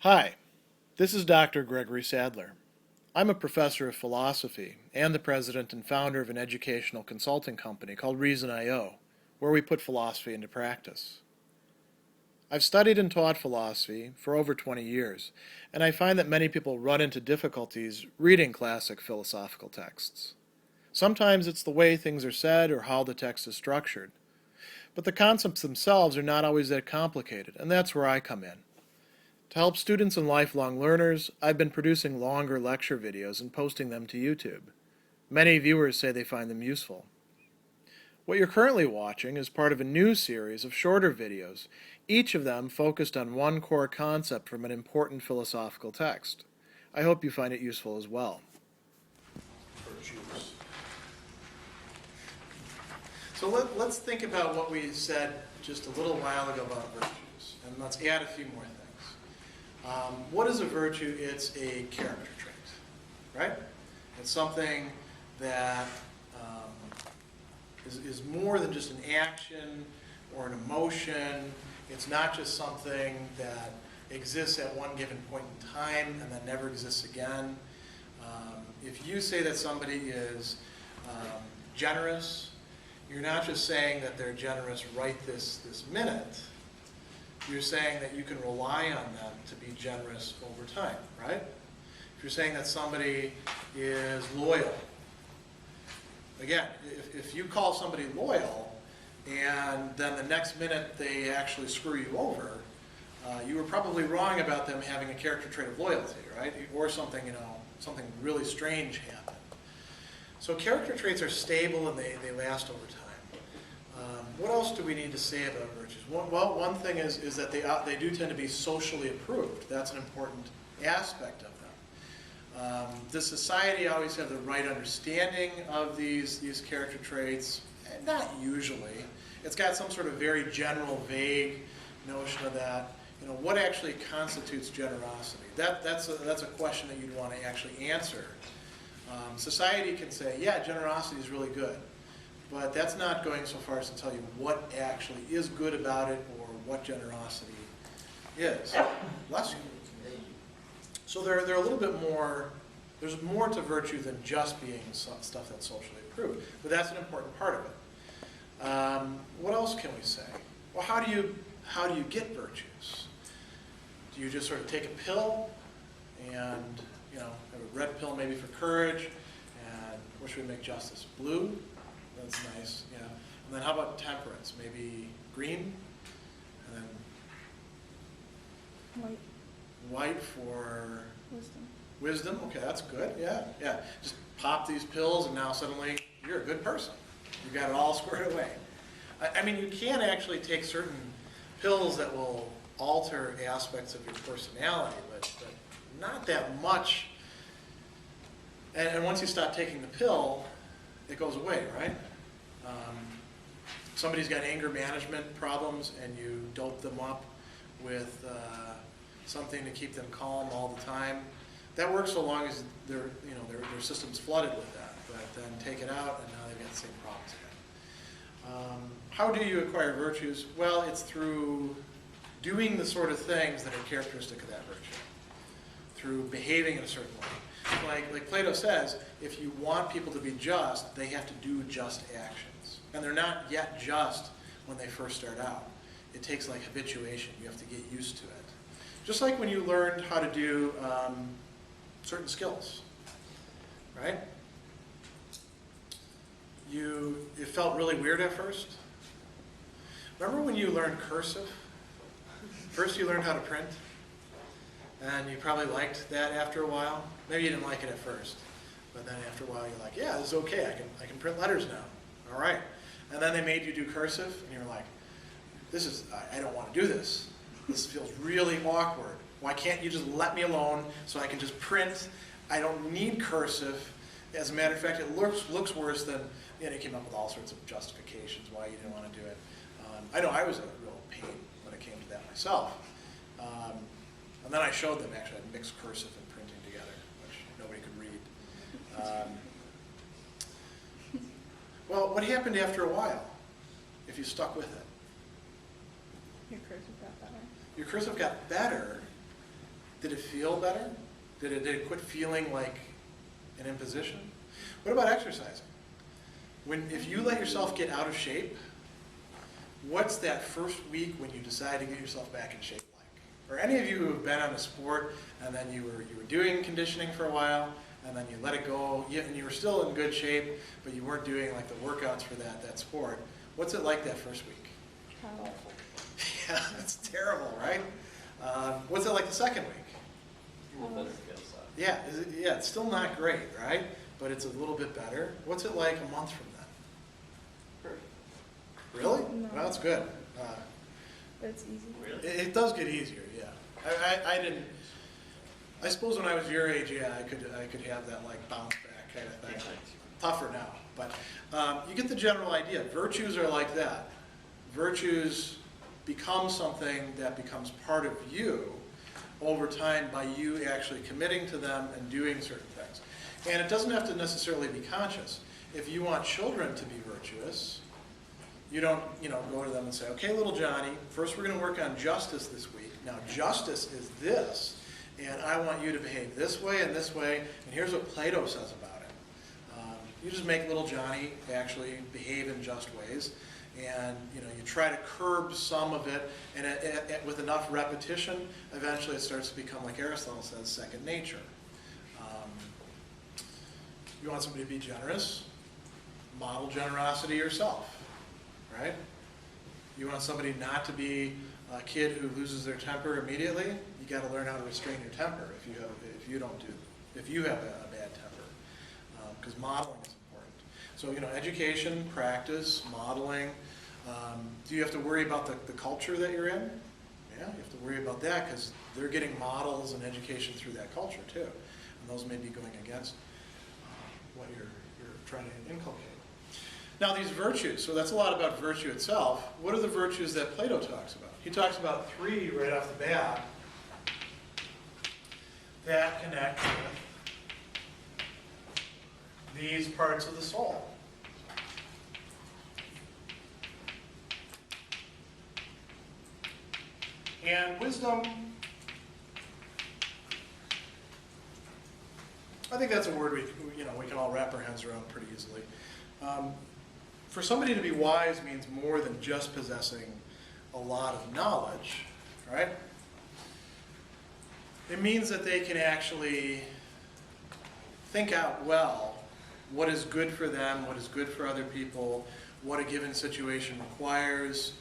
Hi, this is Dr. Gregory Sadler. I'm a professor of philosophy and the president and founder of an educational consulting company called Reason.io, where we put philosophy into practice. I've studied and taught philosophy for over 20 years, and I find that many people run into difficulties reading classic philosophical texts. Sometimes it's the way things are said or how the text is structured. But the concepts themselves are not always that complicated, and that's where I come in. To help students and lifelong learners, I've been producing longer lecture videos and posting them to YouTube. Many viewers say they find them useful. What you're currently watching is part of a new series of shorter videos, each of them focused on one core concept from an important philosophical text. I hope you find it useful as well. Virtues. So let's think about what we said just a little while ago about virtues, and let's add a few more things. What is a virtue? It's a character trait, right? It's something that is more than just an action or an emotion. It's not just something that exists at one given point in time and then never exists again. If you say that somebody is generous, you're not just saying that they're generous right this minute. You're saying that you can rely on them to be generous over time, right? If you're saying that somebody is loyal, again, if you call somebody loyal and then the next minute they actually screw you over, you were probably wrong about them having a character trait of loyalty, right? Or something, something really strange happened. So character traits are stable and they last over time. What else do we need to say about virtues? Well, one thing is that they do tend to be socially approved. That's an important aspect of them. Does society always have the right understanding of these character traits? Not usually. It's got some sort of very general, vague notion of that. What actually constitutes generosity? That's a question that you'd want to actually answer. Society can say, yeah, generosity is really good. But that's not going so far as to tell you what actually is good about it or what generosity is. Bless you. So they're a little bit more, there's more to virtue than just being stuff that's socially approved. But that's an important part of it. What else can we say? Well, how do you get virtues? Do you just sort of take a pill and have a red pill maybe for courage, and what should we make justice? Blue? That's nice, yeah. And then how about temperance? Maybe green? And then white for wisdom. Okay, that's good, yeah. Just pop these pills and now suddenly you're a good person. You got it all squared away. I mean, you can actually take certain pills that will alter aspects of your personality, but not that much. And once you stop taking the pill, it goes away, right? Somebody's got anger management problems and you dope them up with something to keep them calm all the time. That works so long as their system's flooded with that. But then take it out and now they've got the same problems again. How do you acquire virtues? Well, it's through doing the sort of things that are characteristic of that virtue. Through behaving in a certain way. Like Plato says, if you want people to be just, they have to do just actions. And they're not yet just when they first start out. It takes like habituation. You have to get used to it. Just like when you learned how to do certain skills, right? It felt really weird at first. Remember when you learned cursive? First you learned how to print. And you probably liked that after a while. Maybe you didn't like it at first, but then after a while you're like, yeah, this is okay. I can print letters now. All right. And then they made you do cursive, and you're like, I don't want to do this. This feels really awkward. Why can't you just let me alone so I can just print? I don't need cursive. As a matter of fact, it looks worse than, you came up with all sorts of justifications why you didn't want to do it. I know I was a real pain when it came to that myself. And then I showed them, actually, I mixed cursive and printing together, which nobody could read. Well, what happened after a while, if you stuck with it? Your cursive got better. Your cursive got better, Did it feel better? Did it quit feeling like an imposition? What about exercising? If you let yourself get out of shape, what's that first week when you decide to get yourself back in shape like? Or any of you who have been on a sport and then you were doing conditioning for a while and then you let it go and you were still in good shape, but you weren't doing like the workouts for that sport. What's it like that first week? Awful. Yeah, it's terrible, right? What's it like the second week? Yeah, it's still not great, right? But it's a little bit better. What's it like a month from then? Perfect. Really? No. Well, that's good. But it's easy. Really? It does get easier, yeah. I didn't. I suppose when I was your age, yeah, I could have that like bounce back kind of thing. Tougher now, but you get the general idea. Virtues are like that. Virtues become something that becomes part of you over time by you actually committing to them and doing certain things. And it doesn't have to necessarily be conscious. If you want children to be virtuous, you don't, go to them and say, okay, little Johnny, first we're going to work on justice this week. Now, justice is this, and I want you to behave this way, and here's what Plato says about it. You just make little Johnny actually behave in just ways, and you try to curb some of it, and with enough repetition, eventually it starts to become, like Aristotle says, second nature. You want somebody to be generous? Model generosity yourself, right? You want somebody not to be a kid who loses their temper immediately? You got to learn how to restrain your temper if you have a bad temper, because modeling is important. So education, practice, modeling. Do you have to worry about the culture that you're in? Yeah, you have to worry about that because they're getting models and education through that culture too, and those may be going against what you're trying to inculcate. Now these virtues, so that's a lot about virtue itself. What are the virtues that Plato talks about? He talks about 3 right off the bat that connect with these parts of the soul. And wisdom, I think that's a word we can all wrap our heads around pretty easily. For somebody to be wise means more than just possessing a lot of knowledge, right? It means that they can actually think out well what is good for them, what is good for other people, what a given situation requires.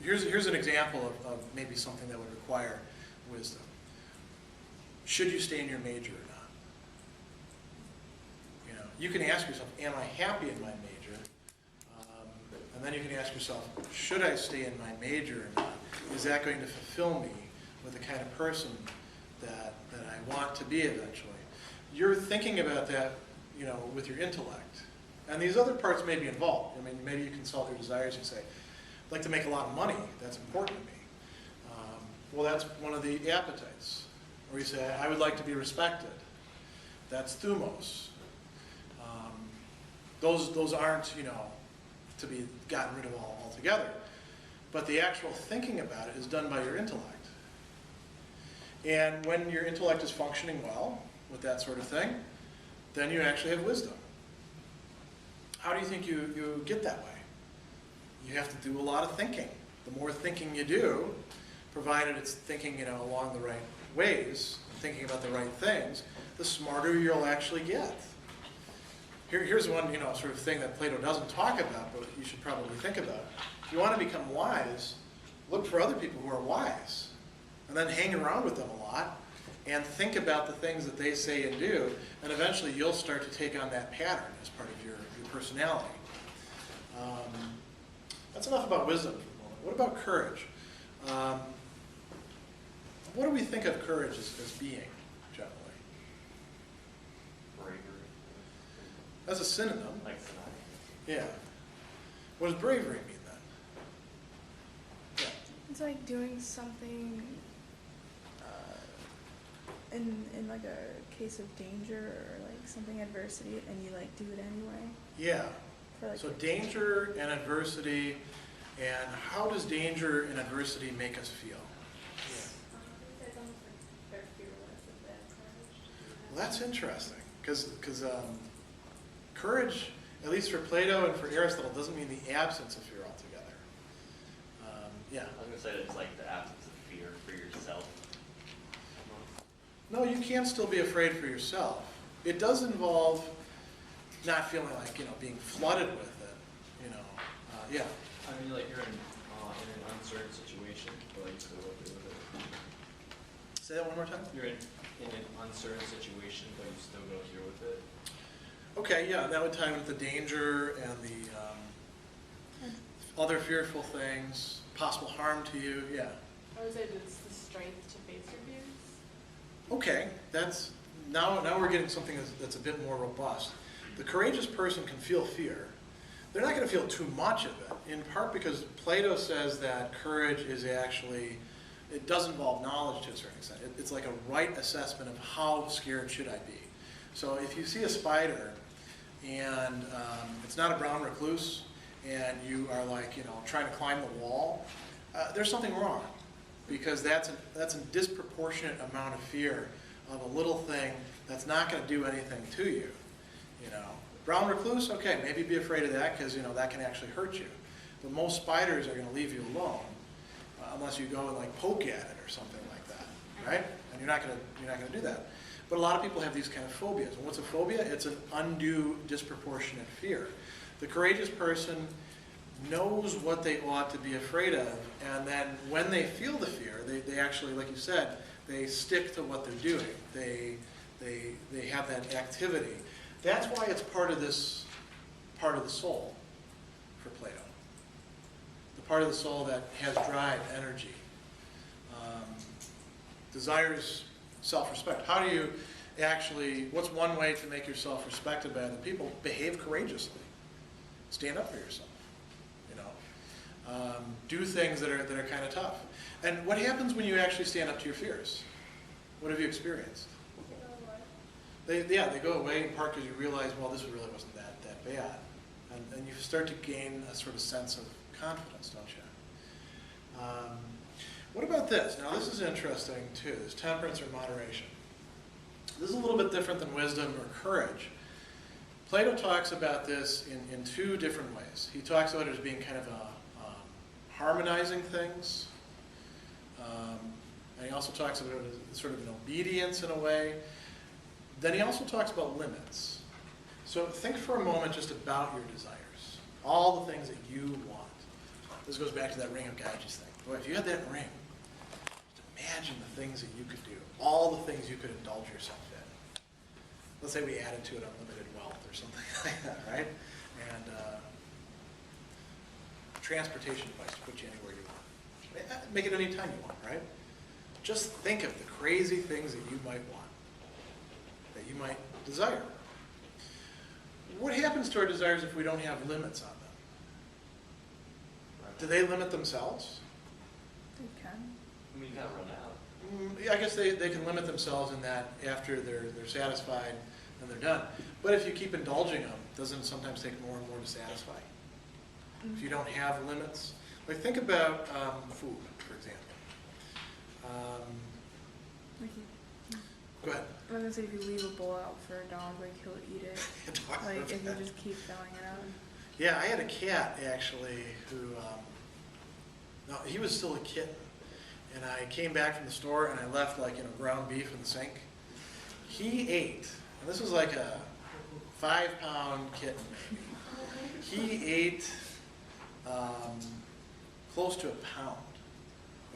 Here's an example of maybe something that would require wisdom. Should you stay in your major or not? You can ask yourself, am I happy in my major? And then you can ask yourself, should I stay in my major or not? Is that going to fulfill me with the kind of person that I want to be eventually? You're thinking about that, with your intellect. And these other parts may be involved. Maybe you consult your desires. You say, I'd like to make a lot of money. That's important to me. Well, that's one of the appetites. Or you say, I would like to be respected. That's thumos. Those aren't, to be gotten rid of altogether. But the actual thinking about it is done by your intellect. And when your intellect is functioning well with that sort of thing, then you actually have wisdom. How do you think you get that way? You have to do a lot of thinking. The more thinking you do, provided it's thinking along the right ways, thinking about the right things, the smarter you'll actually get. Here's one sort of thing that Plato doesn't talk about, but you should probably think about. If you want to become wise, look for other people who are wise, and then hang around with them a lot, and think about the things that they say and do, and eventually you'll start to take on that pattern as part of your personality. That's enough about wisdom for a moment. What about courage? What do we think of courage as being, generally? Bravery. That's a synonym. Like synonym. Yeah. What does bravery mean then? Yeah. It's like doing something in like a case of danger or like something adversity, and you like do it anyway. Yeah. For like So danger and adversity, and how does danger and adversity make us feel? Well, that's interesting, because courage, at least for Plato and for Aristotle, doesn't mean the absence of fear altogether. Yeah. I was going to say it's like the absence of fear for yourself. No, you can still be afraid for yourself. It does involve not feeling like, being flooded with it, yeah. I mean, like you're in an uncertain situation, but like you still go through with it. Say that one more time? You're in an uncertain situation, but you still go through with it. Okay, yeah, that would tie in with the danger and the other fearful things, possible harm to you, yeah. I would say it's the strength to face your fears. Okay, now we're getting something that's a bit more robust. The courageous person can feel fear. They're not going to feel too much of it, in part because Plato says that courage is actually, it does involve knowledge to a certain extent. It's like a right assessment of how scared should I be. So if you see a spider and it's not a brown recluse and you are like, trying to climb the wall, there's something wrong, because that's a disproportionate amount of fear of a little thing that's not going to do anything to you. Brown recluse, okay, maybe be afraid of that because that can actually hurt you. But most spiders are going to leave you alone unless you go and like poke at it or something like that, right? And you're not going to do that. But a lot of people have these kind of phobias. And what's a phobia? It's an undue, disproportionate fear. The courageous person knows what they ought to be afraid of, and then when they feel the fear, they actually, like you said, they stick to what they're doing. They have that activity. That's why it's part of the soul for Plato. The part of the soul that has drive, energy, desires self-respect. How do you actually, what's one way to make yourself respected by other people? Behave courageously. Stand up for yourself. Do things that are kind of tough. And what happens when you actually stand up to your fears? What have you experienced? They go away in part because you realize, well, this really wasn't that bad. And you start to gain a sort of sense of confidence, don't you? What about this? Now, this is interesting, too. This temperance or moderation. This is a little bit different than wisdom or courage. Plato talks about this in two different ways. He talks about it as being kind of harmonizing things. And he also talks about it as sort of an obedience in a way. Then he also talks about limits. So think for a moment just about your desires. All the things that you want. This goes back to that ring of Gyges thing. Boy, if you had that ring, just imagine the things that you could do. All the things you could indulge yourself in. Let's say we added to it unlimited wealth or something like that, right? And transportation device to put you anywhere you want. Make it any time you want, right? Just think of the crazy things that you might want, that you might desire. What happens to our desires if we don't have limits on them? Do they limit themselves? They can. I mean, you gotta run out. Yeah, I guess they can limit themselves in that after they're satisfied and they're done. But if you keep indulging them, doesn't it sometimes take more and more to satisfy? If you don't have limits? Like think about food, for example. Go ahead. I was gonna say if you leave a bowl out for a dog, like he'll eat it. Like if you just keep filling it out. Yeah, I had a cat actually who, no, he was still a kitten. And I came back from the store and I left like, ground beef in the sink. He ate, and this was like a 5-pound kitten maybe. He ate close to a pound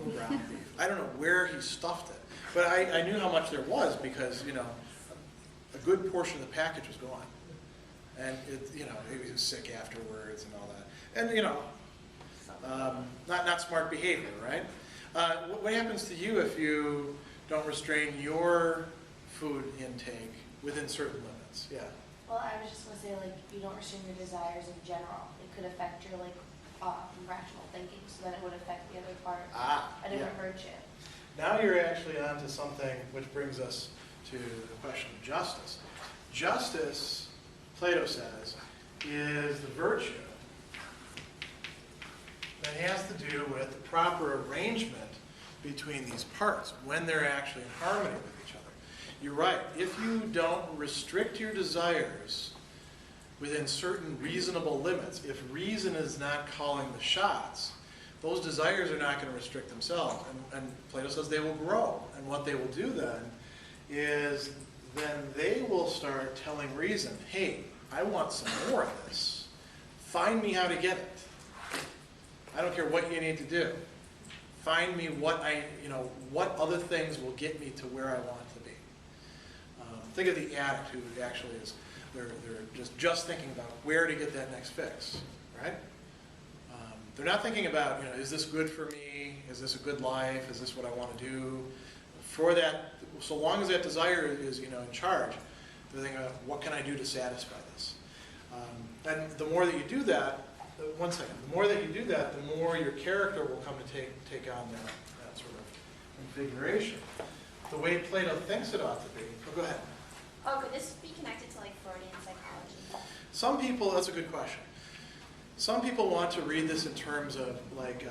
of ground beef. I don't know where he stuffed it, but I knew how much there was because, a good portion of the package was gone. And he was sick afterwards and all that. And, not smart behavior, right? What happens to you if you don't restrain your food intake within certain limits? Yeah. Well, I was just going to say, you don't restrain your desires in general. It could affect your, rational thinking, so then it would affect the other part, a different virtue. Now you're actually on to something which brings us to the question of justice. Justice, Plato says, is the virtue that has to do with the proper arrangement between these parts when they're actually in harmony with each other. you're right. If you don't restrict your desires within certain reasonable limits, if reason is not calling the shots, those desires are not going to restrict themselves. And Plato says they will grow. And what they will do then is then they will start telling reason, hey, I want some more of this. Find me how to get it. I don't care what you need to do. Find me what what other things will get me to where I want to be. Think of the addict who actually is, they're just thinking about where to get that next fix, right? They're not thinking about, is this good for me? Is this a good life? Is this what I want to do? For that, so long as that desire is, in charge, they're thinking about what can I do to satisfy this? And the more that you do that, one second, the more that you do that, the more your character will come to take on that sort of configuration. The way Plato thinks it ought to be. Oh, go ahead. Oh, could this be connected to like Freudian psychology? Some people, that's a good question. Some people want to read this in terms of like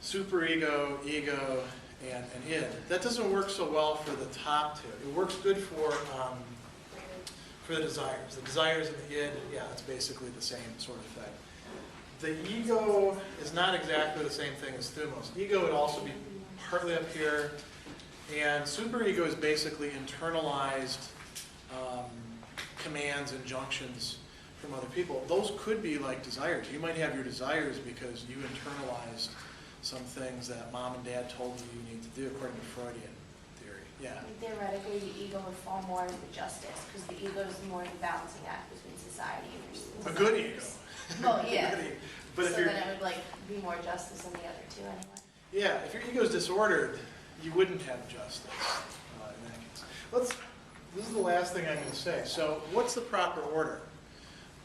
superego, ego, and id. That doesn't work so well for the top two. It works good for the desires. The desires and the id, yeah, it's basically the same sort of thing. The ego is not exactly the same thing as thumos. Ego would also be partly up here, and superego is basically internalized commands, injunctions from other people. Those could be like desires. You might have your desires because you internalized some things that mom and dad told you need to do according to Freudian theory. Yeah. Theoretically, the ego would fall more into justice because the ego is more the balancing act between society and A good ego. Well, yeah. But so if you're, then it would like be more justice than the other two anyway. yeah, if your ego is disordered, you wouldn't have justice in that case. This is the last thing I'm going to say. So what's the proper order?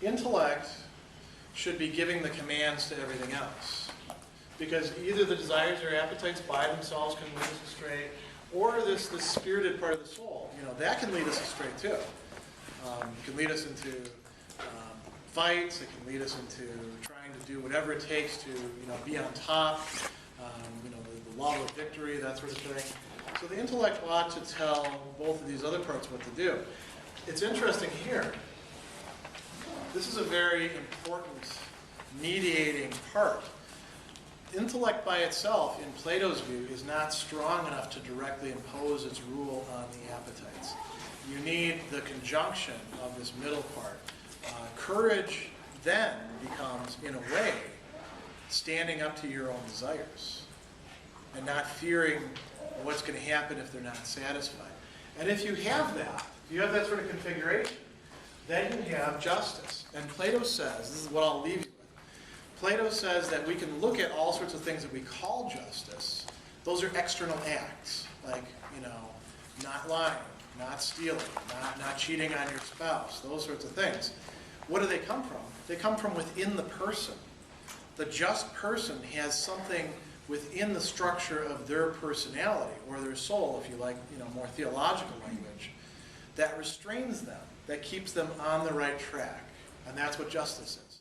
Intellect should be giving the commands to everything else. Because either the desires or appetites by themselves can lead us astray, or this spirited part of the soul, that can lead us astray too. It can lead us into fights. It can lead us into trying to do whatever it takes to, be on top. The love of victory, that sort of thing. So the intellect ought to tell both of these other parts what to do. It's interesting here. This is a very important mediating part. Intellect by itself, in Plato's view, is not strong enough to directly impose its rule on the appetites. You need the conjunction of this middle part. Courage then becomes, in a way, standing up to your own desires and not fearing what's going to happen if they're not satisfied. And if you have that sort of configuration, then you have justice. And Plato says, this is what I'll leave you with, Plato says that we can look at all sorts of things that we call justice. Those are external acts, like, not lying, not stealing, not cheating on your spouse, those sorts of things. What do they come from? They come from within the person. The just person has something within the structure of their personality, or their soul, if you like, more theological language, that restrains them, that keeps them on the right track. And that's what justice is.